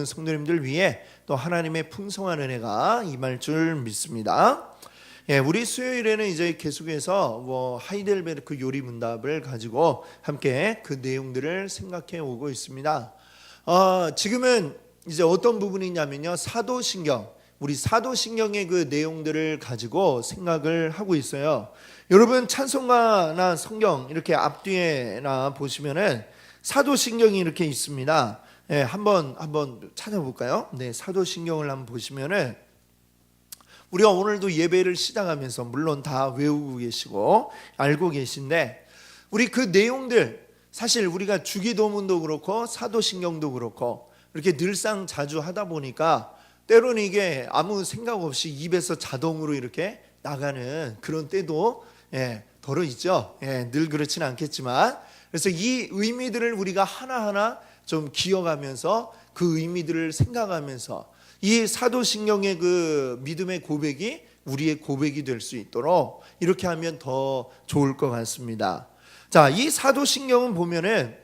성도님들 위해 또 하나님의 풍성한 은혜가 임할 줄 믿습니다. 우리 수요일에는 이제 계속해서 하이델베르크 요리 문답을 가지고 함께 그 내용들을 생각해 오고 있습니다. 지금은 이제 어떤 부분이냐면요, 사도신경, 우리 사도신경의 그 내용들을 가지고 생각을 하고 있어요. 여러분 찬송가나 성경 이렇게 앞뒤에나 보시면은 사도신경이 이렇게 있습니다. 한번 찾아볼까요? 사도신경을 한번 보시면은 우리가 오늘도 예배를 시작하면서 물론 다 외우고 계시고 알고 계신데, 우리 그 내용들 사실 우리가 주기도문도 그렇고 사도신경도 그렇고 이렇게 늘상 자주 하다 보니까 때로는 이게 아무 생각 없이 입에서 자동으로 이렇게 나가는 그런 때도 덜어 있죠. 늘 그렇지는 않겠지만, 그래서 이 의미들을 우리가 하나하나 좀 기억하면서 그 의미들을 생각하면서 이 사도신경의 그 믿음의 고백이 우리의 고백이 될 수 있도록 이렇게 하면 더 좋을 것 같습니다. 자, 이 사도신경은 보면은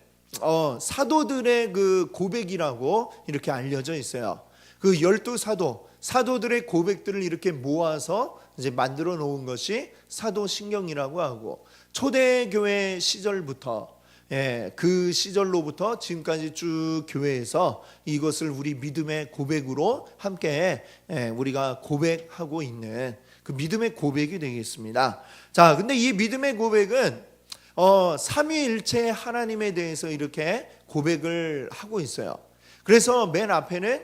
사도들의 그 고백이라고 이렇게 알려져 있어요. 그 12사도들의 고백들을 이렇게 모아서 이제 만들어 놓은 것이 사도신경이라고 하고, 초대교회 시절부터 그 시절로부터 지금까지 쭉 교회에서 이것을 우리 믿음의 고백으로 함께 우리가 고백하고 있는 그 믿음의 고백이 되겠습니다. 자, 근데 이 믿음의 고백은 삼위일체 하나님에 대해서 이렇게 고백을 하고 있어요. 그래서 맨 앞에는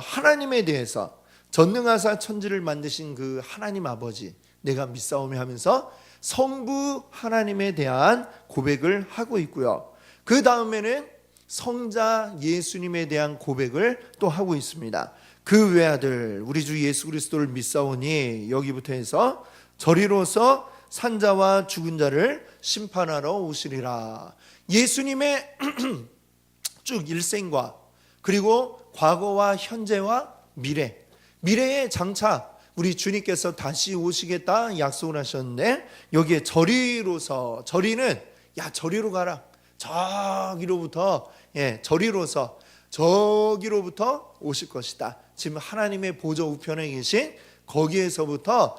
하나님에 대해서, 전능하사 천지를 만드신 그 하나님 아버지 내가 믿사오며 하면서 성부 하나님에 대한 고백을 하고 있고요. 그 다음에는 성자 예수님에 대한 고백을 또 하고 있습니다. 그 외아들 우리 주 예수 그리스도를 믿사오니 여기부터 해서 저리로서 산자와 죽은 자를 심판하러 오시리라. 예수님의 쭉 일생과 그리고 과거와 현재와 미래의 장차 우리 주님께서 다시 오시겠다 약속을 하셨는데, 여기에 저리로서, 저리는 저리로 가라, 저기로부터 저리로서 저기로부터 오실 것이다. 지금 하나님의 보좌 우편에 계신 거기에서부터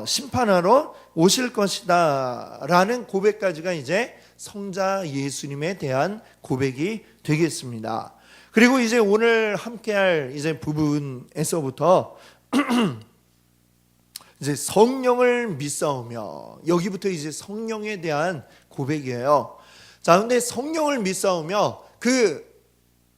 심판하러 오실 것이다 라는 고백까지가 이제 성자 예수님에 대한 고백이 되겠습니다. 그리고 이제 오늘 함께할 이제 부분에서부터 이제 성령을 믿사오며, 여기부터 이제 성령에 대한 고백이에요. 자, 근데 성령을 믿사오며 그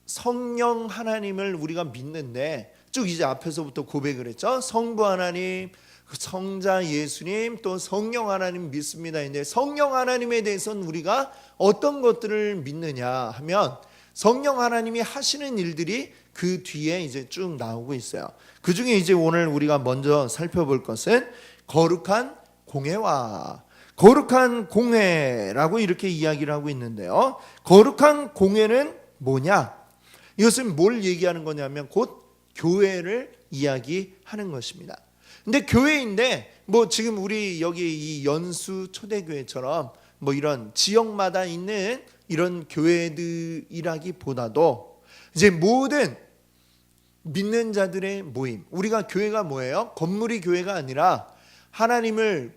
성령 하나님을 우리가 믿는데, 쭉 이제 앞에서부터 고백을 했죠. 성부 하나님, 성자 예수님, 또 성령 하나님 믿습니다. 근데 성령 하나님에 대해서는 우리가 어떤 것들을 믿느냐 하면, 성령 하나님이 하시는 일들이 그 뒤에 이제 쭉 나오고 있어요. 그 중에 이제 오늘 우리가 먼저 살펴볼 것은 거룩한 공회와, 거룩한 공회라고 이렇게 이야기를 하고 있는데요. 거룩한 공회는 뭐냐? 이것은 뭘 얘기하는 거냐면 곧 교회를 이야기하는 것입니다. 근데 교회인데 지금 우리 여기 이 연수 초대교회처럼 이런 지역마다 있는 이런 교회들이라기보다도 이제 모든 믿는 자들의 모임, 우리가 교회가 뭐예요? 건물이 교회가 아니라 하나님을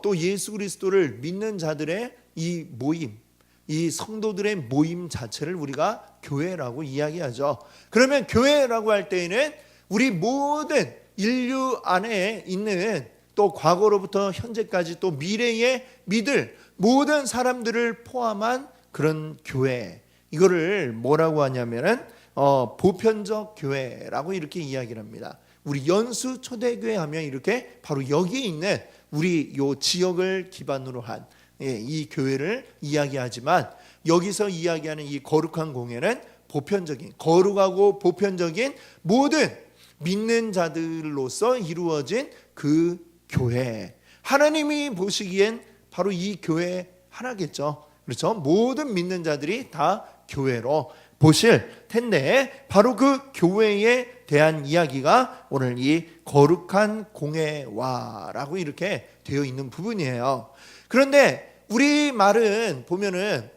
또 예수 그리스도를 믿는 자들의 이 모임, 이 성도들의 모임 자체를 우리가 교회라고 이야기하죠. 그러면 교회라고 할 때에는 우리 모든 인류 안에 있는, 또 과거로부터 현재까지 또 미래에 믿을 모든 사람들을 포함한 그런 교회, 이거를 뭐라고 하냐면은 보편적 교회라고 이렇게 이야기를 합니다. 우리 연수 초대교회 하면 이렇게 바로 여기에 있는 우리 요 지역을 기반으로 한 이 교회를 이야기하지만, 여기서 이야기하는 이 거룩한 공회는 보편적인, 거룩하고 보편적인 모든 믿는 자들로서 이루어진 그 교회, 하나님이 보시기엔 바로 이 교회 하나겠죠. 그렇죠? 모든 믿는 자들이 다 교회로 보실 텐데, 바로 그 교회에 대한 이야기가 오늘 이 거룩한 공회와라고 이렇게 되어 있는 부분이에요. 그런데 우리 말은 보면은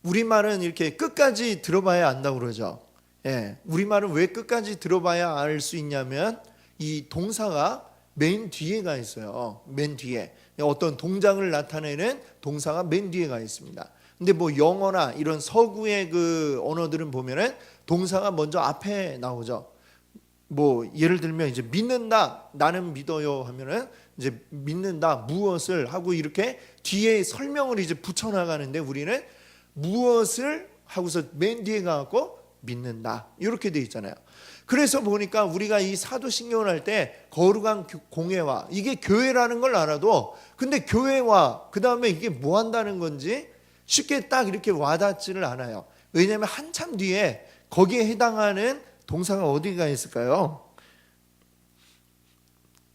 우리말은 이렇게 끝까지 들어봐야 안다고 그러죠. 예, 우리말은 왜 끝까지 들어봐야 알 수 있냐면 이 동사가 맨 뒤에 가 있어요. 맨 뒤에 어떤 동작을 나타내는 동사가 맨 뒤에 가 있습니다. 근데 뭐 영어나 이런 서구의 그 언어들은 보면은 동사가 먼저 앞에 나오죠. 뭐 예를 들면 이제 믿는다, 나는 믿어요 하면은 이제 믿는다 무엇을 하고 이렇게 뒤에 설명을 이제 붙여 나가는데 우리는 무엇을 하고서 맨 뒤에 가고 믿는다 이렇게 돼 있잖아요. 그래서 보니까 우리가 이 사도신경을 할 때 거룩한 공회와 이게 교회라는 걸 알아도 근데 교회와 그 다음에 이게 뭐 한다는 건지 쉽게 딱 이렇게 와닿지를 않아요. 왜냐하면 한참 뒤에 거기에 해당하는 동사가 어디가 있을까요?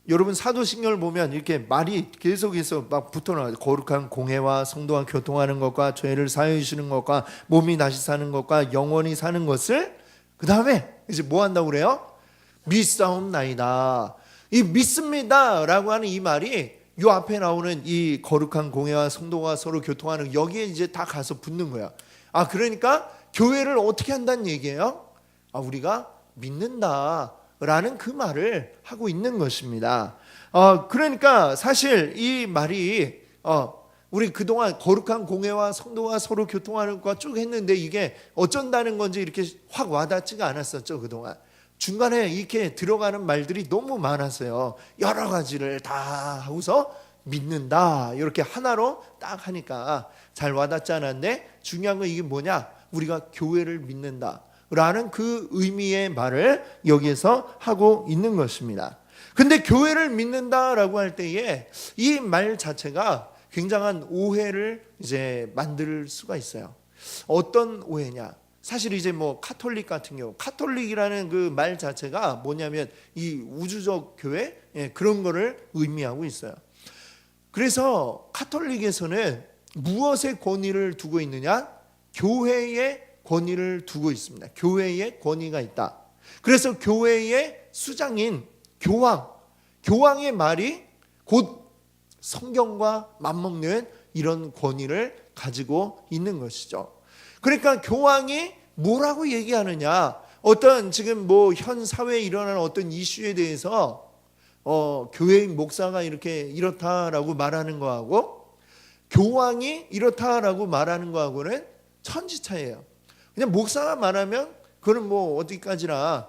여러분 사도신경을 보면 이렇게 말이 계속해서 막 붙어나와요. 거룩한 공회와 성도와 교통하는 것과 죄를 사하여 주시는 것과 몸이 다시 사는 것과 영원히 사는 것을 그 다음에 이제 뭐 한다고 그래요? 믿사옵나이다. 이 믿습니다 라고 하는 이 말이 요 앞에 나오는 이 거룩한 공회와 성도가 서로 교통하는 여기에 이제 다 가서 붙는 거야. 아 그러니까 교회를 어떻게 한다는 얘기예요? 아 우리가 믿는다 라는 그 말을 하고 있는 것입니다. 그러니까 사실 이 말이 우리 그동안 거룩한 공회와 성도가 서로 교통하는 것과 쭉 했는데 이게 어쩐다는 건지 이렇게 확 와닿지가 않았었죠. 그동안 중간에 이렇게 들어가는 말들이 너무 많았어요. 여러 가지를 다 하고서 믿는다 이렇게 하나로 딱 하니까 잘 와닿지 않았는데 중요한 건 이게 뭐냐, 우리가 교회를 믿는다 라는 그 의미의 말을 여기에서 하고 있는 것입니다. 근데 교회를 믿는다라고 할 때에 이 말 자체가 굉장한 오해를 이제 만들 수가 있어요. 어떤 오해냐? 사실 이제 뭐 카톨릭 같은 경우, 카톨릭이라는 그 말 자체가 뭐냐면 이 우주적 교회 그런 거를 의미하고 있어요. 그래서 카톨릭에서는 무엇의 권위를 두고 있느냐? 교회의 권위를 두고 있습니다. 교회의 권위가 있다. 그래서 교회의 수장인 교황의 말이 곧 성경과 맞먹는 이런 권위를 가지고 있는 것이죠. 그러니까 교황이 뭐라고 얘기하느냐, 어떤 지금 뭐 현 사회에 일어나는 어떤 이슈에 대해서 교회의 목사가 이렇다라고 말하는 거하고 교황이 이렇다라고 말하는 거하고는 천지차이예요. 그냥 목사가 말하면 그건 뭐 어디까지나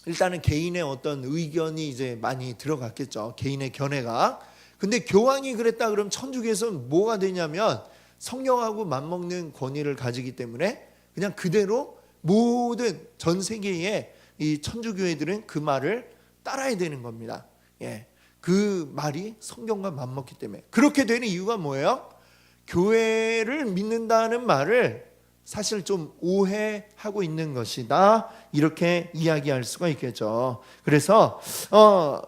일단은 개인의 어떤 의견이 이제 많이 들어갔겠죠. 개인의 견해가. 근데 교황이 그랬다 그러면 천주교에서 뭐가 되냐면 성령하고 맞먹는 권위를 가지기 때문에 그냥 그대로 모든 전 세계의 이 천주교회들은 그 말을 따라야 되는 겁니다. 예. 그 말이 성경과 맞먹기 때문에. 그렇게 되는 이유가 뭐예요? 교회를 믿는다는 말을 사실 좀 오해하고 있는 것이다 이렇게 이야기할 수가 있겠죠. 그래서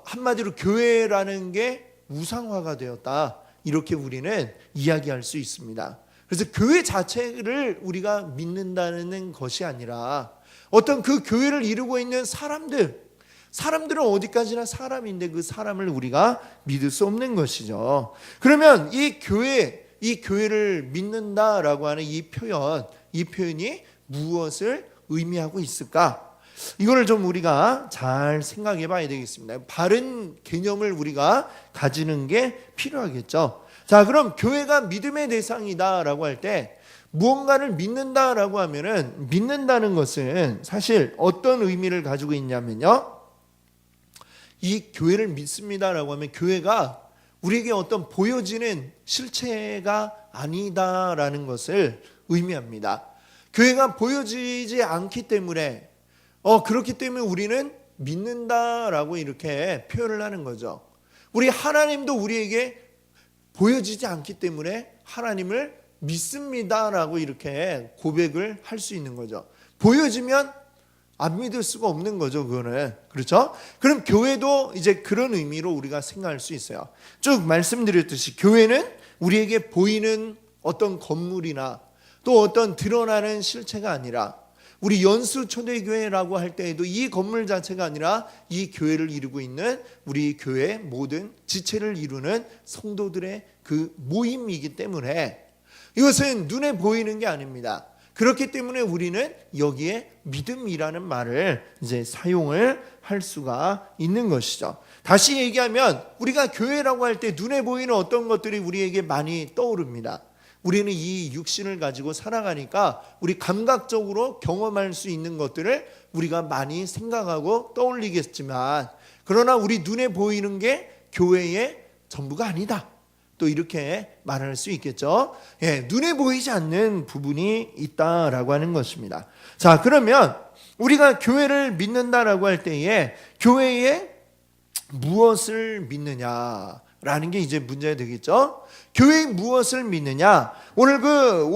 한마디로 교회라는 게 우상화가 되었다 이렇게 우리는 이야기할 수 있습니다. 그래서 교회 자체를 우리가 믿는다는 것이 아니라 어떤 그 교회를 이루고 있는 사람들은 어디까지나 사람인데 그 사람을 우리가 믿을 수 없는 것이죠. 그러면 이 교회를 믿는다라고 하는 이 표현이 무엇을 의미하고 있을까? 이거를 좀 우리가 잘 생각해 봐야 되겠습니다. 바른 개념을 우리가 가지는 게 필요하겠죠. 자, 그럼 교회가 믿음의 대상이다라고 할 때 무언가를 믿는다라고 하면은 믿는다는 것은 사실 어떤 의미를 가지고 있냐면요. 이 교회를 믿습니다라고 하면 교회가 우리에게 어떤 보여지는 실체가 아니다라는 것을 의미합니다. 교회가 보여지지 않기 때문에 그렇기 때문에 우리는 믿는다라고 이렇게 표현을 하는 거죠. 우리 하나님도 우리에게 보여지지 않기 때문에 하나님을 믿습니다라고 이렇게 고백을 할 수 있는 거죠. 보여지면 안 믿을 수가 없는 거죠, 그거는. 그렇죠? 그럼 교회도 이제 그런 의미로 우리가 생각할 수 있어요. 쭉 말씀드렸듯이 교회는 우리에게 보이는 어떤 건물이나 또 어떤 드러나는 실체가 아니라 우리 연수초대교회라고 할 때에도 이 건물 자체가 아니라 이 교회를 이루고 있는 우리 교회의 모든 지체를 이루는 성도들의 그 모임이기 때문에 이것은 눈에 보이는 게 아닙니다. 그렇기 때문에 우리는 여기에 믿음이라는 말을 이제 사용을 할 수가 있는 것이죠. 다시 얘기하면 우리가 교회라고 할 때 눈에 보이는 어떤 것들이 우리에게 많이 떠오릅니다. 우리는 이 육신을 가지고 살아가니까 우리 감각적으로 경험할 수 있는 것들을 우리가 많이 생각하고 떠올리겠지만, 그러나 우리 눈에 보이는 게 교회의 전부가 아니다, 또 이렇게 말할 수 있겠죠. 눈에 보이지 않는 부분이 있다라고 하는 것입니다. 자, 그러면 우리가 교회를 믿는다라고 할 때에 교회에 무엇을 믿느냐라는 게 이제 문제가 되겠죠. 교회에 무엇을 믿느냐? 오늘 그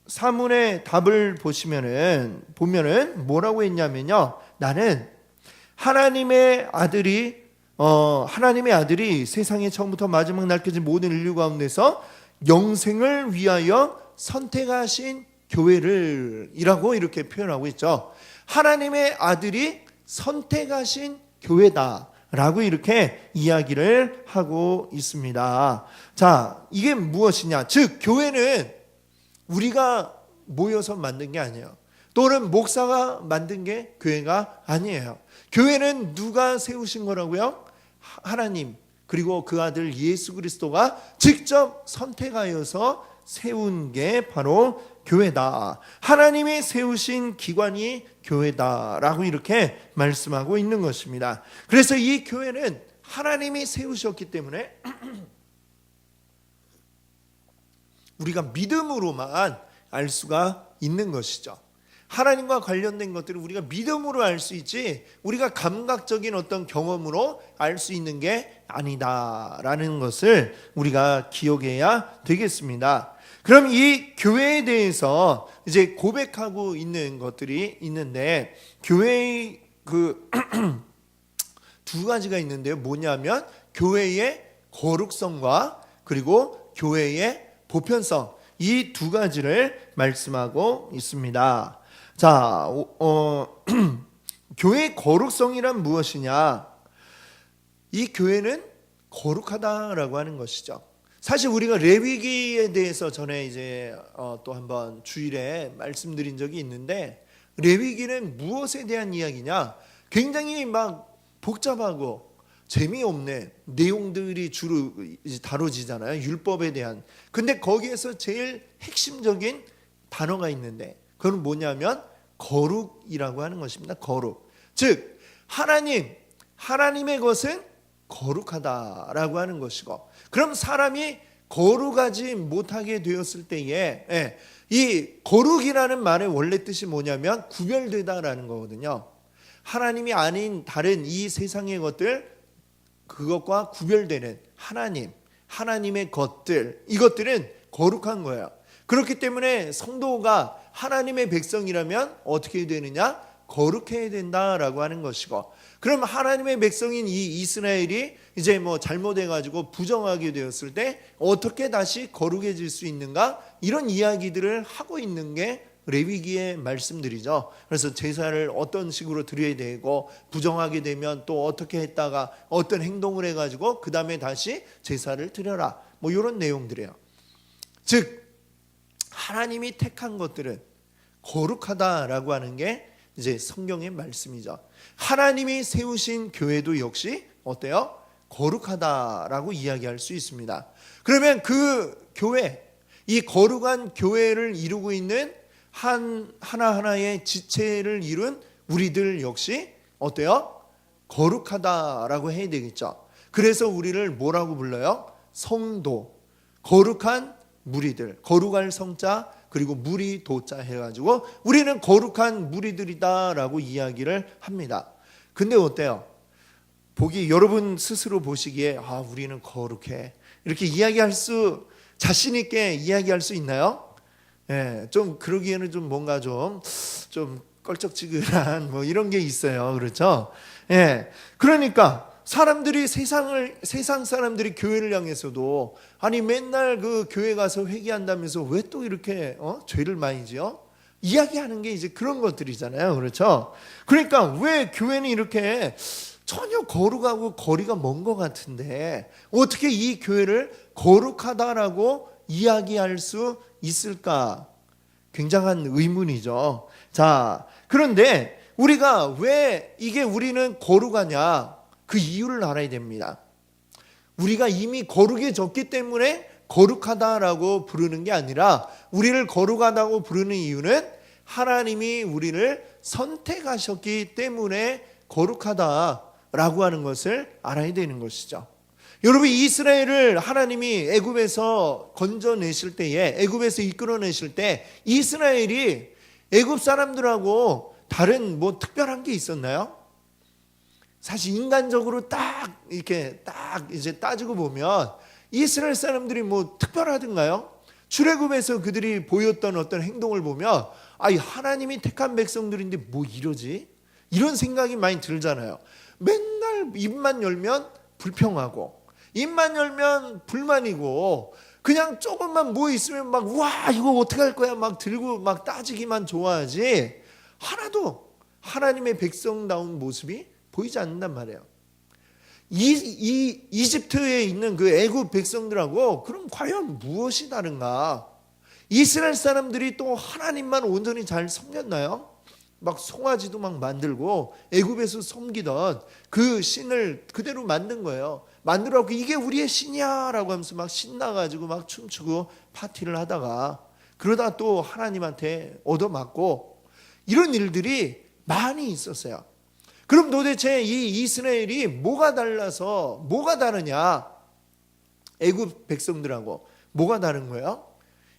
54문의 답을 보면은 뭐라고 했냐면요. 나는 하나님의 아들이 세상의 처음부터 마지막 날까지 모든 인류 가운데서 영생을 위하여 선택하신 교회를 이라고 이렇게 표현하고 있죠. 하나님의 아들이 선택하신 교회다라고 이렇게 이야기를 하고 있습니다. 자, 이게 무엇이냐? 즉 교회는 우리가 모여서 만든 게 아니에요. 또는 목사가 만든 게 교회가 아니에요. 교회는 누가 세우신 거라고요? 하나님, 그리고 그 아들 예수 그리스도가 직접 선택하여서 세운 게 바로 교회다. 하나님이 세우신 기관이 교회다라고 이렇게 말씀하고 있는 것입니다. 그래서 이 교회는 하나님이 세우셨기 때문에 우리가 믿음으로만 알 수가 있는 것이죠. 하나님과 관련된 것들을 우리가 믿음으로 알 수 있지 우리가 감각적인 어떤 경험으로 알 수 있는 게 아니다라는 것을 우리가 기억해야 되겠습니다. 그럼 이 교회에 대해서 이제 고백하고 있는 것들이 있는데, 교회의 그 두 가지가 있는데요. 뭐냐면 교회의 거룩성과 그리고 교회의 보편성, 이 두 가지를 말씀하고 있습니다. 자, 교회의 거룩성이란 무엇이냐? 이 교회는 거룩하다라고 하는 것이죠. 사실 우리가 레위기에 대해서 전에 이제 또 한번 주일에 말씀드린 적이 있는데, 레위기는 무엇에 대한 이야기냐? 굉장히 막 복잡하고 재미없는 내용들이 주로 다뤄지잖아요. 율법에 대한. 근데 거기에서 제일 핵심적인 단어가 있는데 그건 뭐냐면 거룩이라고 하는 것입니다. 거룩. 즉 하나님의 것은 거룩하다라고 하는 것이고, 그럼 사람이 거룩하지 못하게 되었을 때에 이 거룩이라는 말의 원래 뜻이 뭐냐면 구별되다라는 거거든요. 하나님이 아닌 다른 이 세상의 것들, 그것과 구별되는 하나님의 것들, 이것들은 거룩한 거예요. 그렇기 때문에 성도가 하나님의 백성이라면 어떻게 되느냐? 거룩해야 된다라고 하는 것이고, 그럼 하나님의 백성인 이 이스라엘이 이제 뭐 잘못해가지고 부정하게 되었을 때 어떻게 다시 거룩해질 수 있는가? 이런 이야기들을 하고 있는 게 레위기의 말씀들이죠. 그래서 제사를 어떤 식으로 드려야 되고, 부정하게 되면 또 어떻게 했다가 어떤 행동을 해가지고 그 다음에 다시 제사를 드려라, 뭐 이런 내용들이에요. 즉 하나님이 택한 것들은 거룩하다라고 하는 게 이제 성경의 말씀이죠. 하나님이 세우신 교회도 역시 어때요? 거룩하다라고 이야기할 수 있습니다. 그러면 그 교회, 이 거룩한 교회를 이루고 있는 하나하나의 지체를 이룬 우리들 역시 어때요? 거룩하다라고 해야 되겠죠. 그래서 우리를 뭐라고 불러요? 성도, 거룩한 무리들, 거룩할 성자 그리고 무리 도자 해가지고 우리는 거룩한 무리들이다라고 이야기를 합니다. 근데 어때요? 여러분 스스로 보시기에 우리는 거룩해, 이렇게 자신 있게 이야기할 수 있나요? 좀 그러기에는 좀 뭔가 좀 껄쩍지근한 뭐 이런 게 있어요. 그렇죠? 그러니까 세상 사람들이 교회를 향해서도 맨날 그 교회 가서 회개한다면서 왜 또 이렇게 죄를 많이 지어? 이야기하는 게 이제 그런 것들이잖아요. 그렇죠? 그러니까 왜 교회는 이렇게 전혀 거룩하고 거리가 먼 것 같은데 어떻게 이 교회를 거룩하다라고 이야기할 수 있을까? 굉장한 의문이죠. 자, 그런데 우리가 왜 이게 우리는 거룩하냐? 그 이유를 알아야 됩니다. 우리가 이미 거룩해졌기 때문에 거룩하다라고 부르는 게 아니라, 우리를 거룩하다고 부르는 이유는 하나님이 우리를 선택하셨기 때문에 거룩하다라고 하는 것을 알아야 되는 것이죠. 여러분, 이스라엘을 하나님이 애굽에서 건져내실 때에, 애굽에서 이끌어내실 때 이스라엘이 애굽 사람들하고 다른 특별한 게 있었나요? 사실 인간적으로 딱 이렇게 딱 이제 따지고 보면 이스라엘 사람들이 특별하던가요? 출애굽에서 그들이 보였던 어떤 행동을 보면 하나님이 택한 백성들인데 이러지? 이런 생각이 많이 들잖아요. 맨날 입만 열면 불평하고, 입만 열면 불만이고, 그냥 조금만 있으면 와 이거 어떻게 할 거야 들고 따지기만 좋아하지, 하나도 하나님의 백성다운 모습이 보이지 않는단 말이에요. 이집트에 있는 그 애굽 백성들하고 그럼 과연 무엇이 다른가? 이스라엘 사람들이 또 하나님만 온전히 잘 섬겼나요? 송아지도 만들고 애굽에서 섬기던 그 신을 그대로 만든 거예요. 만들어갖고 이게 우리의 신이야 라고 하면서 신나가지고 춤추고 파티를 하다가, 그러다 또 하나님한테 얻어맞고, 이런 일들이 많이 있었어요. 그럼 도대체 이 이스라엘이 뭐가 달라서, 뭐가 다르냐? 애굽 백성들하고 뭐가 다른 거예요?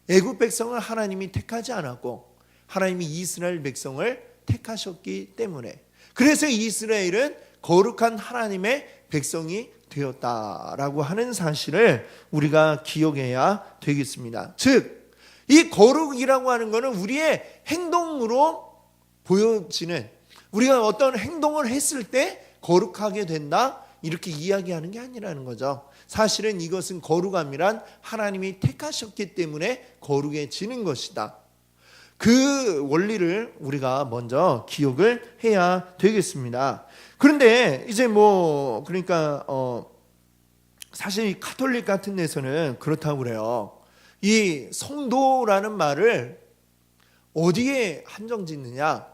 애굽 백성을 하나님이 택하지 않았고 하나님이 이스라엘 백성을 택하셨기 때문에, 그래서 이스라엘은 거룩한 하나님의 백성이 되었다라고 하는 사실을 우리가 기억해야 되겠습니다. 즉, 이 거룩이라고 하는 것은 우리의 행동으로 보여지는, 우리가 어떤 행동을 했을 때 거룩하게 된다, 이렇게 이야기하는 게 아니라는 거죠. 사실은 이것은 거룩함이란 하나님이 택하셨기 때문에 거룩해지는 것이다. 그 원리를 우리가 먼저 기억을 해야 되겠습니다. 그런데 이제 그러니까 사실 이 가톨릭 같은 데서는 그렇다고 그래요. 이 성도라는 말을 어디에 한정 짓느냐?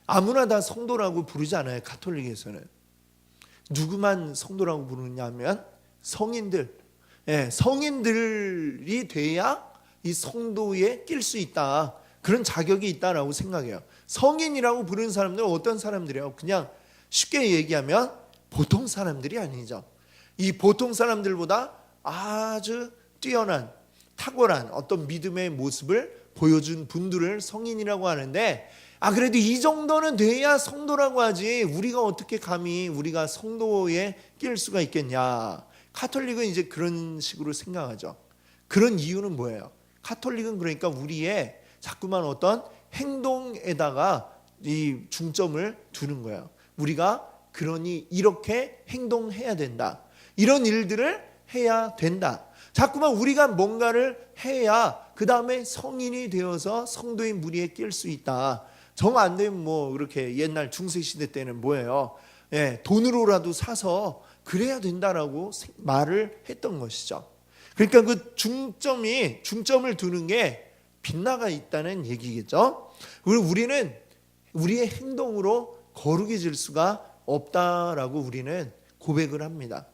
아무나 다 성도라고 부르지 않아요. 가톨릭에서는. 누구만 성도라고 부르느냐 하면 성인들, 성인들이 돼야 이 성도에 낄 수 있다, 그런 자격이 있다라고 생각해요. 성인이라고 부르는 사람들은 어떤 사람들이에요? 그냥 쉽게 얘기하면 보통 사람들이 아니죠. 이 보통 사람들보다 아주 뛰어난, 탁월한 어떤 믿음의 모습을 보여준 분들을 성인이라고 하는데, 그래도 이 정도는 돼야 성도라고 하지, 우리가 어떻게 감히 우리가 성도에 낄 수가 있겠냐. 가톨릭은 이제 그런 식으로 생각하죠. 그런 이유는 뭐예요? 가톨릭은 그러니까 우리의 자꾸만 어떤 행동에다가 이 중점을 두는 거예요. 우리가 그러니 이렇게 행동해야 된다, 이런 일들을 해야 된다. 자꾸만 우리가 뭔가를 해야 그 다음에 성인이 되어서 성도의 무리에 낄 수 있다. 정 안 되면 그렇게 옛날 중세시대 때는 뭐예요? 돈으로라도 사서 그래야 된다라고 말을 했던 것이죠. 그러니까 그 중점을 두는 게 빗나가 있다는 얘기겠죠. 우리는 우리의 행동으로 거룩해질 수가 없다라고 우리는 고백을 합니다.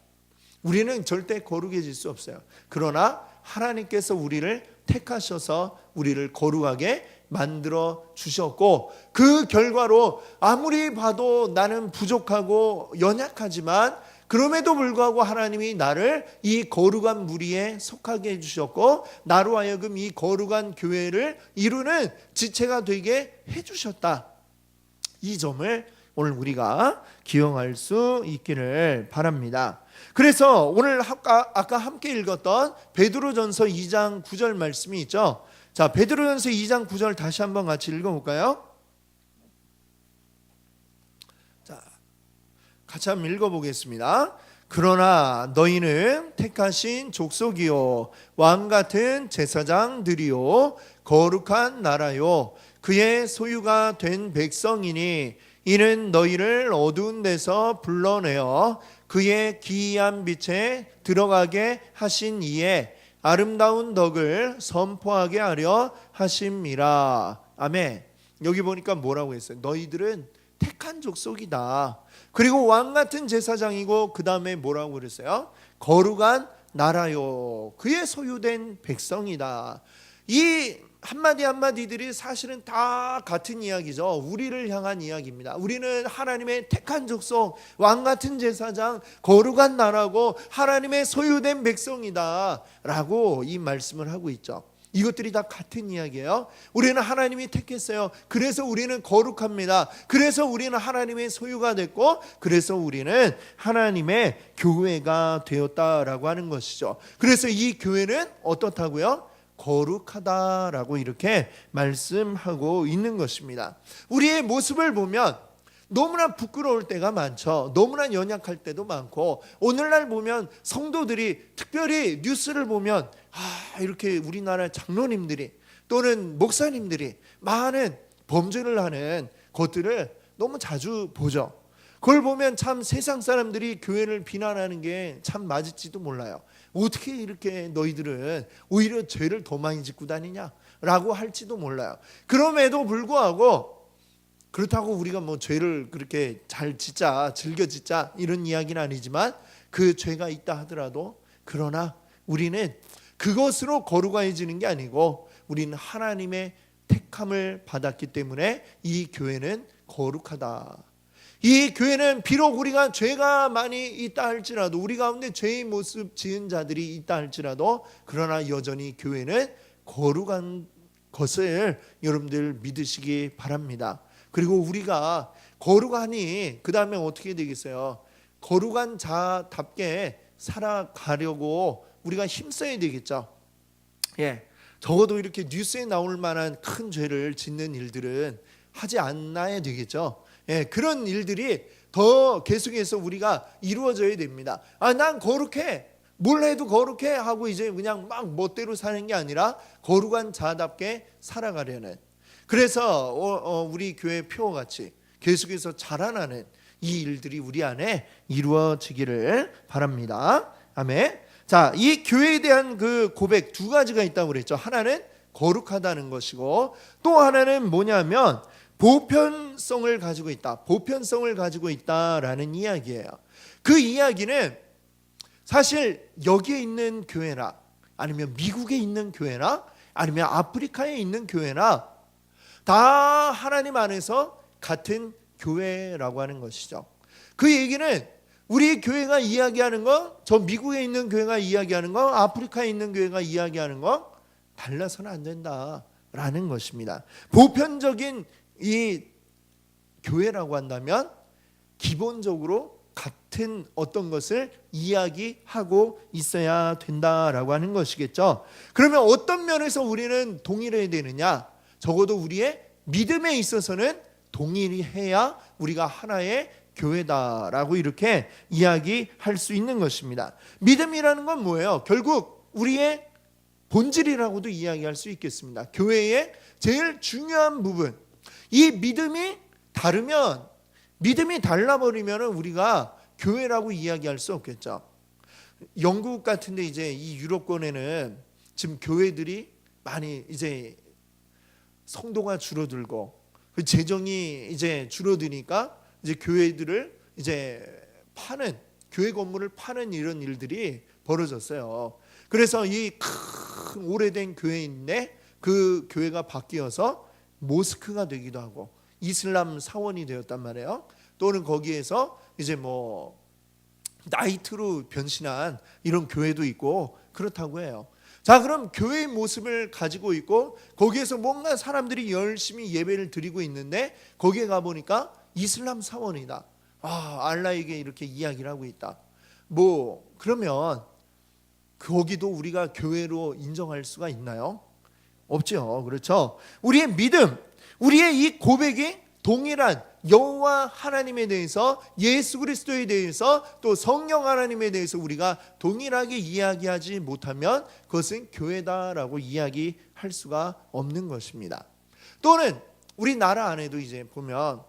우리는 절대 거룩해질 수 없어요. 그러나 하나님께서 우리를 택하셔서 우리를 거룩하게 만들어 주셨고, 그 결과로 아무리 봐도 나는 부족하고 연약하지만 그럼에도 불구하고 하나님이 나를 이 거룩한 무리에 속하게 해주셨고, 나로 하여금 이 거룩한 교회를 이루는 지체가 되게 해주셨다. 이 점을 오늘 우리가 기억할 수 있기를 바랍니다. 그래서 오늘 아까 함께 읽었던 베드로전서 2장 9절 말씀이 있죠. 자, 베드로전서 2장 9절 다시 한번 같이 읽어볼까요? 자, 같이 한번 읽어보겠습니다. 그러나 너희는 택하신 족속이요 왕같은 제사장들이요 거룩한 나라요 그의 소유가 된 백성이니 이는 너희를 어두운 데서 불러내어 그의 기이한 빛에 들어가게 하신 이에 아름다운 덕을 선포하게 하려 하심이라. 아멘. 여기 보니까 뭐라고 했어요? 너희들은 택한 족속이다. 그리고 왕같은 제사장이고 그 다음에 뭐라고 그랬어요? 거룩한 나라요, 그의 소유된 백성이다. 이 한마디 한마디들이 사실은 다 같은 이야기죠. 우리를 향한 이야기입니다. 우리는 하나님의 택한 족속, 왕같은 제사장, 거룩한 나라고 하나님의 소유된 백성이다 라고 이 말씀을 하고 있죠. 이것들이 다 같은 이야기예요. 우리는 하나님이 택했어요. 그래서 우리는 거룩합니다. 그래서 우리는 하나님의 소유가 됐고, 그래서 우리는 하나님의 교회가 되었다라고 하는 것이죠. 그래서 이 교회는 어떻다고요? 거룩하다라고 이렇게 말씀하고 있는 것입니다. 우리의 모습을 보면 너무나 부끄러울 때가 많죠. 너무나 연약할 때도 많고, 오늘날 보면 성도들이 특별히 뉴스를 보면 이렇게 우리나라 장로님들이 또는 목사님들이 많은 범죄를 하는 것들을 너무 자주 보죠. 그걸 보면 참 세상 사람들이 교회를 비난하는 게 참 맞을지도 몰라요. 어떻게 이렇게 너희들은 오히려 죄를 더 많이 짓고 다니냐라고 할지도 몰라요. 그럼에도 불구하고 그렇다고 우리가 뭐 죄를 그렇게 잘 짓자, 즐겨 짓자 이런 이야기는 아니지만, 그 죄가 있다 하더라도 그러나 우리는 그것으로 거룩해지는 게 아니고 우리는 하나님의 택함을 받았기 때문에 이 교회는 거룩하다. 이 교회는 비록 우리가 죄가 많이 있다 할지라도, 우리 가운데 죄의 모습 지은 자들이 있다 할지라도, 그러나 여전히 교회는 거룩한 것을 여러분들 믿으시기 바랍니다. 그리고 우리가 거룩하니 그 다음에 어떻게 되겠어요? 거룩한 자답게 살아가려고 우리가 힘써야 되겠죠. 적어도 이렇게 뉴스에 나올 만한 큰 죄를 짓는 일들은 하지 않아야 되겠죠. 그런 일들이 더 계속해서 우리가 이루어져야 됩니다. 난 거룩해, 뭘 해도 거룩해 하고 이제 그냥 막 멋대로 사는 게 아니라 거룩한 자답게 살아가려는, 그래서 우리 교회 표어같이 계속해서 자라나는 이 일들이 우리 안에 이루어지기를 바랍니다. 아멘. 자, 이 교회에 대한 그 고백 두 가지가 있다고 그랬죠. 하나는 거룩하다는 것이고, 또 하나는 뭐냐면 보편성을 가지고 있다. 보편성을 가지고 있다라는 이야기예요. 그 이야기는 사실 여기에 있는 교회나 아니면 미국에 있는 교회나 아니면 아프리카에 있는 교회나 다 하나님 안에서 같은 교회라고 하는 것이죠. 그 얘기는 우리 교회가 이야기하는 거, 저 미국에 있는 교회가 이야기하는 거, 아프리카에 있는 교회가 이야기하는 거 달라서는 안 된다라는 것입니다. 보편적인 이 교회라고 한다면 기본적으로 같은 어떤 것을 이야기하고 있어야 된다라고 하는 것이겠죠. 그러면 어떤 면에서 우리는 동일해야 되느냐? 적어도 우리의 믿음에 있어서는 동일해야 우리가 하나의 교회다라고 이렇게 이야기할 수 있는 것입니다. 믿음이라는 건 뭐예요? 결국 우리의 본질이라고도 이야기할 수 있겠습니다. 교회의 제일 중요한 부분, 이 믿음이 다르면, 믿음이 달라버리면 우리가 교회라고 이야기할 수 없겠죠. 영국 같은데 이제 이 유럽권에는 지금 교회들이 많이 이제 성도가 줄어들고 재정이 이제 줄어드니까 이제 교회들을 이제 파는, 교회 건물을 파는 이런 일들이 벌어졌어요. 그래서 이 큰 오래된 교회인데 그 교회가 바뀌어서 모스크가 되기도 하고 이슬람 사원이 되었단 말이에요. 또는 거기에서 이제 뭐 나이트로 변신한 이런 교회도 있고 그렇다고 해요. 자, 그럼 교회의 모습을 가지고 있고 거기에서 뭔가 사람들이 열심히 예배를 드리고 있는데 거기에 가보니까 이슬람 사원이다. 알라에게 이렇게 이야기를 하고 있다. 뭐 그러면 거기도 우리가 교회로 인정할 수가 있나요? 없죠. 그렇죠. 우리의 믿음, 우리의 이 고백이 동일한 여호와 하나님에 대해서, 예수 그리스도에 대해서, 또 성령 하나님에 대해서 우리가 동일하게 이야기하지 못하면 그것은 교회다라고 이야기할 수가 없는 것입니다. 또는 우리나라 안에도 이제 보면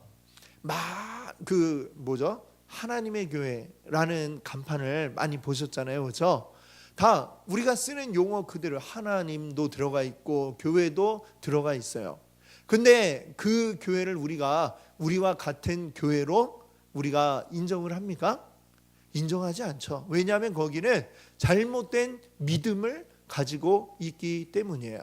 하나님의 교회라는 간판을 많이 보셨잖아요. 그렇죠? 다 우리가 쓰는 용어 그대로 하나님도 들어가 있고 교회도 들어가 있어요. 근데 그 교회를 우리와 같은 교회로 우리가 인정을 합니까? 인정하지 않죠. 왜냐하면 거기는 잘못된 믿음을 가지고 있기 때문이에요.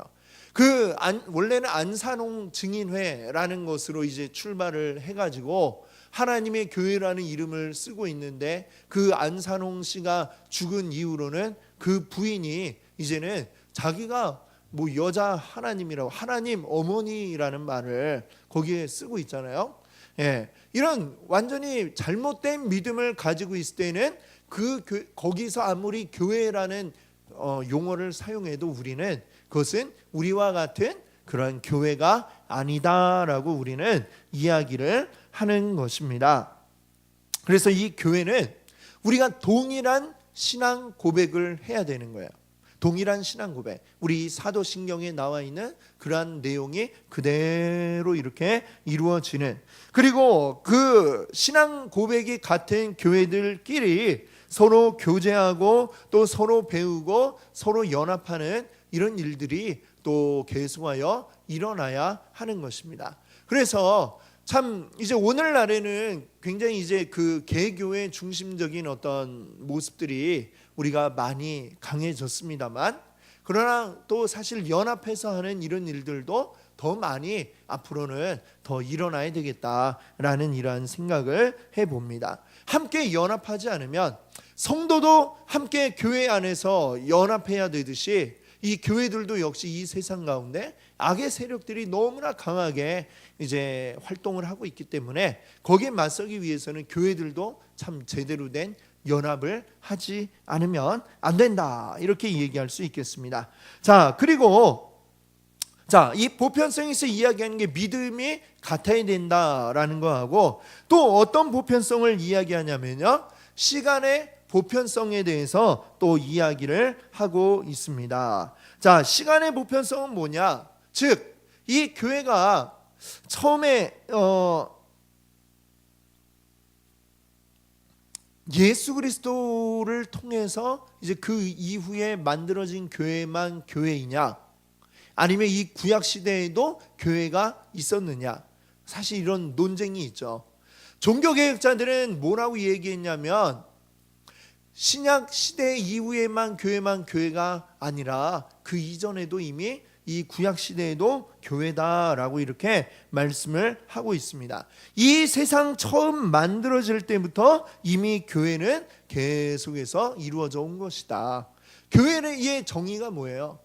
원래는 안산홍 증인회라는 것으로 이제 출발을 해가지고 하나님의 교회라는 이름을 쓰고 있는데, 그 안산홍 씨가 죽은 이후로는 그 부인이 이제는 자기가 뭐 여자 하나님이라고 하나님 어머니라는 말을 거기에 쓰고 있잖아요. 예, 이런 완전히 잘못된 믿음을 가지고 있을 때는 거기서 아무리 교회라는 용어를 사용해도 우리는 그것은 우리와 같은 그런 교회가 아니다라고 우리는 이야기를 하는 것입니다. 그래서 이 교회는 우리가 동일한 신앙 고백을 해야 되는 거예요. 동일한 신앙 고백, 우리 사도신경에 나와 있는 그러한 내용이 그대로 이렇게 이루어지는, 그리고 그 신앙 고백이 같은 교회들끼리 서로 교제하고 또 서로 배우고 서로 연합하는 이런 일들이 또 계속하여 일어나야 하는 것입니다. 그래서 참 이제 오늘날에는 굉장히 이제 그 개교의 중심적인 어떤 모습들이 우리가 많이 강해졌습니다만, 그러나 또 사실 연합해서 하는 이런 일들도 더 많이 앞으로는 더 일어나야 되겠다라는 이러한 생각을 해봅니다. 함께 연합하지 않으면 성도도 함께 교회 안에서 연합해야 되듯이 이 교회들도 역시 이 세상 가운데 악의 세력들이 너무나 강하게 이제 활동을 하고 있기 때문에 거기에 맞서기 위해서는 교회들도 참 제대로 된 연합을 하지 않으면 안 된다, 이렇게 얘기할 수 있겠습니다. 그리고 이 보편성에서 이야기하는 게 믿음이 같아야 된다라는 거하고, 또 어떤 보편성을 이야기하냐면요, 시간의 보편성에 대해서 또 이야기를 하고 있습니다. 시간의 보편성은 뭐냐? 즉, 이 교회가 처음에 예수 그리스도를 통해서 이제 그 이후에 만들어진 교회만 교회이냐, 아니면 이 구약 시대에도 교회가 있었느냐, 사실 이런 논쟁이 있죠. 종교개혁자들은 뭐라고 얘기했냐면, 신약 시대 이후에만 교회가 아니라 그 이전에도 이미 이 구약 시대에도 교회다라고 이렇게 말씀을 하고 있습니다. 이 세상 처음 만들어질 때부터 이미 교회는 계속해서 이루어져 온 것이다. 교회의 정의가 뭐예요?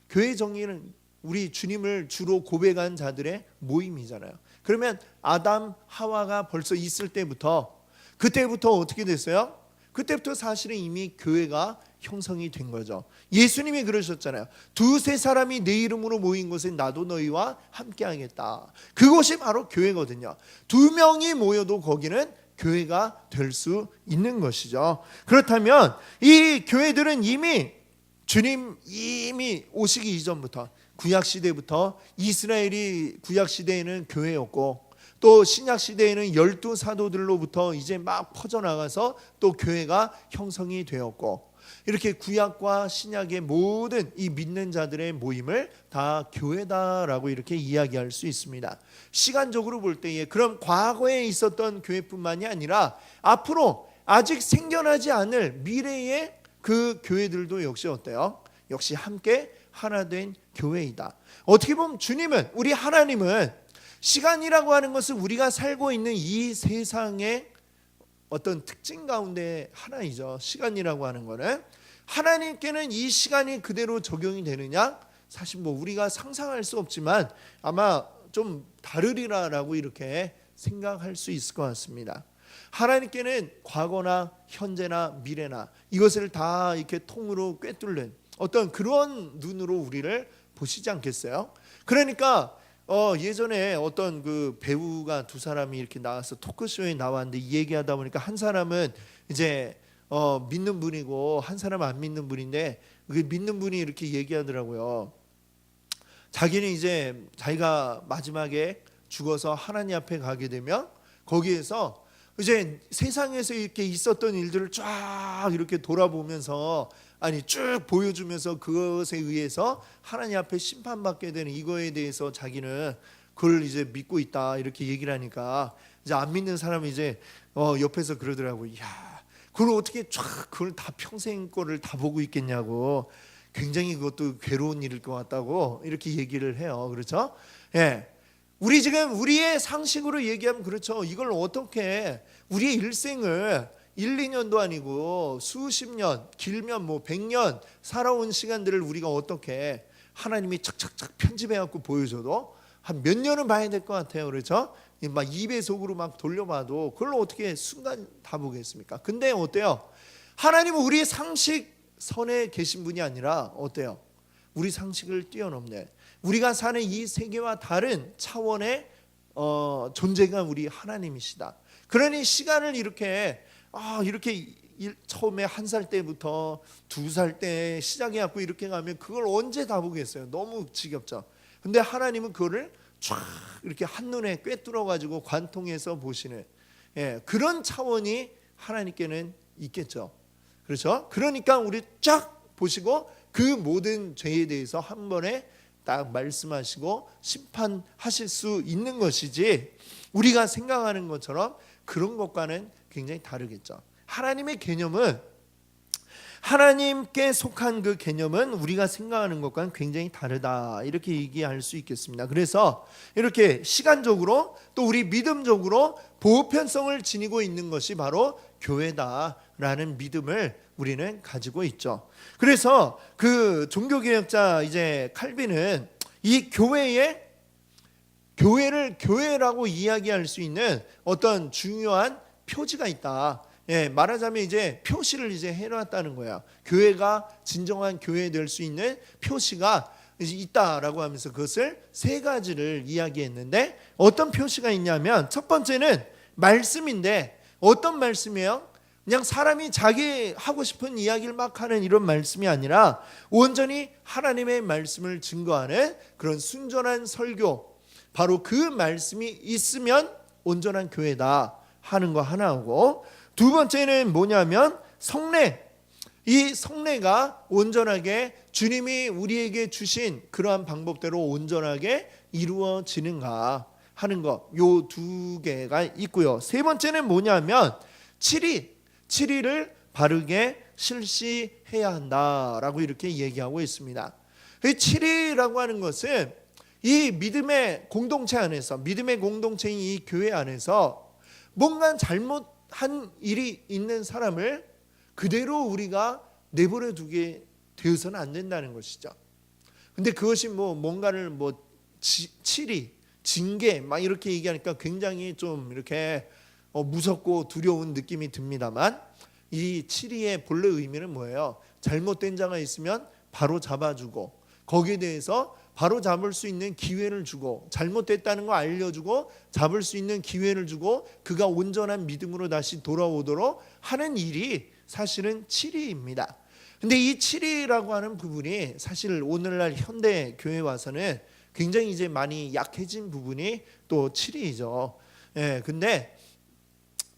교회 정의는 우리 주님을 주로 고백한 자들의 모임이잖아요. 그러면 아담 하와가 벌써 있을 그때부터 어떻게 됐어요? 그때부터 사실은 이미 교회가 형성이 된 거죠. 예수님이 그러셨잖아요. 두세 사람이 내 이름으로 모인 곳에 나도 너희와 함께 하겠다. 그곳이 바로 교회거든요. 2명이 모여도 거기는 교회가 될 수 있는 것이죠. 그렇다면 이 교회들은 주님 이미 오시기 이전부터, 구약 시대부터, 이스라엘이 구약 시대에는 교회였고, 또 신약 시대에는 12 사도들로부터 이제 막 퍼져나가서 또 교회가 형성이 되었고, 이렇게 구약과 신약의 모든 이 믿는 자들의 모임을 다 교회다라고 이렇게 이야기할 수 있습니다. 시간적으로 볼 때에 그럼 과거에 있었던 교회뿐만이 아니라 앞으로 아직 생겨나지 않을 미래의 그 교회들도 역시 어때요? 역시 함께 하나 된 교회이다. 어떻게 보면 우리 하나님은 시간이라고 하는 것은 우리가 살고 있는 이 세상의 어떤 특징 가운데 하나이죠. 시간이라고 하는 거는 하나님께는 이 시간이 그대로 적용이 되느냐? 사실 뭐 우리가 상상할 수 없지만 아마 좀 다르리라라고 이렇게 생각할 수 있을 것 같습니다. 하나님께는 과거나 현재나 미래나 이것을 다 이렇게 통으로 꿰뚫는 어떤 그런 눈으로 우리를 보시지 않겠어요? 그러니까 예전에 어떤 그 배우가 2사람이 이렇게 나와서 토크쇼에 나왔는데 이 얘기하다 보니까 한 사람은 이제 믿는 분이고 한 사람은 안 믿는 분인데, 그 믿는 분이 이렇게 얘기하더라고요. 자기는 이제 자기가 마지막에 죽어서 하나님 앞에 가게 되면 거기에서 이제 세상에서 이렇게 있었던 일들을 쫙 이렇게 돌아보면서 아니 쭉 보여주면서 그것에 의해서 하나님 앞에 심판받게 되는 이거에 대해서 자기는 그걸 이제 믿고 있다 이렇게 얘기를 하니까 이제 안 믿는 사람이 이제 옆에서 그러더라고요. 야, 그걸 어떻게 쫙 그걸 다 평생 거를 다 보고 있겠냐고. 굉장히 그것도 괴로운 일일 것 같다고 이렇게 얘기를 해요. 그렇죠? 예. 우리 지금 우리의 상식으로 얘기하면 그렇죠. 이걸 어떻게 우리의 일생을 1, 2년도 아니고 수십 년, 길면 뭐 100년 살아온 시간들을 우리가 어떻게 하나님이 착착착 편집해 갖고 보여줘도 한 몇 년은 봐야 될 것 같아요. 그렇죠? 막 2배속으로 막 돌려봐도 그걸 어떻게 순간 다 보겠습니까? 근데 어때요? 하나님은 우리의 상식 선에 계신 분이 아니라 어때요? 우리 상식을 뛰어넘네. 우리가 사는 이 세계와 다른 차원의 존재가 우리 하나님이시다. 그러니 시간을 이렇게 처음에 1살 때부터 2살 때 시작해갖고 이렇게 가면 그걸 언제 다 보겠어요? 너무 지겹죠. 근데 하나님은 그거를 쫙 이렇게 한눈에 꿰뚫어가지고 관통해서 보시는 그런 차원이 하나님께는 있겠죠. 그렇죠? 그러니까 우리 쫙 보시고 그 모든 죄에 대해서 한 번에 딱 말씀하시고 심판하실 수 있는 것이지 우리가 생각하는 것처럼 그런 것과는 굉장히 다르겠죠. 하나님의 개념은 하나님께 속한 그 개념은 우리가 생각하는 것과는 굉장히 다르다 이렇게 얘기할 수 있겠습니다. 그래서 이렇게 시간적으로 또 우리 믿음적으로 보편성을 지니고 있는 것이 바로 교회다라는 믿음을 우리는 가지고 있죠. 그래서 그 종교개혁자 이제 칼빈은 이 교회를 교회라고 이야기할 수 있는 어떤 중요한 표지가 있다. 말하자면 이제 표시를 이제 해놨다는 거야. 교회가 진정한 교회 될 수 있는 표시가 이제 있다라고 하면서 그것을 3가지를 이야기했는데 어떤 표시가 있냐면 첫 번째는 말씀인데 어떤 말씀이에요? 그냥 사람이 자기 하고 싶은 이야기를 막 하는 이런 말씀이 아니라 온전히 하나님의 말씀을 증거하는 그런 순전한 설교, 바로 그 말씀이 있으면 온전한 교회다 하는 거 하나고, 두 번째는 뭐냐면 성례. 이 성례가 온전하게 주님이 우리에게 주신 그러한 방법대로 온전하게 이루어지는가 하는 것, 요 2개가 있고요. 세 번째는 뭐냐면 칠의를 바르게 실시해야 한다라고 이렇게 얘기하고 있습니다. 이 칠의라고 하는 것은 이 믿음의 공동체 안에서, 믿음의 공동체인 이 교회 안에서 뭔가 잘못한 일이 있는 사람을 그대로 우리가 내버려 두게 되어서는 안 된다는 것이죠. 근데 그것이 뭔가를 칠의, 징계 막 이렇게 얘기하니까 굉장히 좀 이렇게 무섭고 두려운 느낌이 듭니다만, 이 칠의의 본래 의미는 뭐예요? 잘못된 자가 있으면 바로 잡아주고 거기에 대해서 바로 잡을 수 있는 기회를 주고, 잘못됐다는 거 알려주고 잡을 수 있는 기회를 주고 그가 온전한 믿음으로 다시 돌아오도록 하는 일이 사실은 칠의입니다. 근데 이 칠의라고 하는 부분이 사실 오늘날 현대 교회에 와서는 굉장히 이제 많이 약해진 부분이 또 칠의이죠. 근데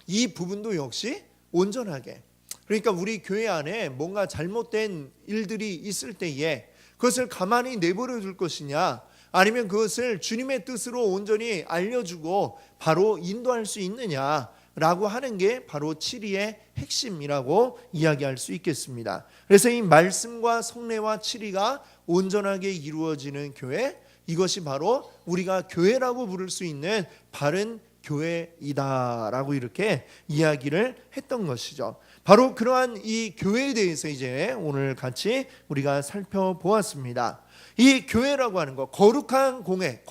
이 부분도 역시 온전하게, 그러니까 우리 교회 안에 뭔가 잘못된 일들이 있을 때에 그것을 가만히 내버려 둘 것이냐, 아니면 그것을 주님의 뜻으로 온전히 알려주고 바로 인도할 수 있느냐라고 하는 게 바로 칠의의 핵심이라고 이야기할 수 있겠습니다. 그래서 이 말씀과 성례와 칠의가 온전하게 이루어지는 교회, 이것이 바로 우리가 교회라고 부를 수 있는 바른 교회이다라고 이렇게 이야기를 했던 것이죠. 바로 그러한 이 교회에 대해서 이제 오늘 같이 우리가 살펴보았습니다. 이 교회라고 하는 것, 거룩한 공회,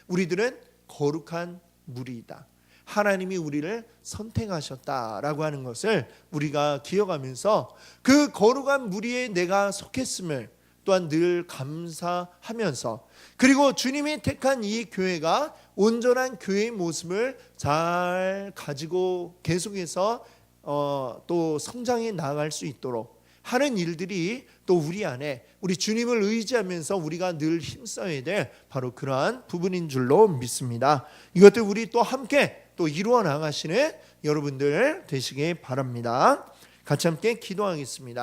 우리들은 거룩한 무리이다. 하나님이 우리를 선택하셨다라고 하는 것을 우리가 기억하면서 그 거룩한 무리에 내가 속했음을 또한 늘 감사하면서, 그리고 주님이 택한 이 교회가 온전한 교회의 모습을 잘 가지고 계속해서 또 성장해 나아갈 수 있도록 하는 일들이 또 우리 안에, 우리 주님을 의지하면서 우리가 늘 힘써야 될 바로 그러한 부분인 줄로 믿습니다. 이것들 우리 또 함께 또 이루어 나가시는 여러분들 되시기 바랍니다. 같이 함께 기도하겠습니다.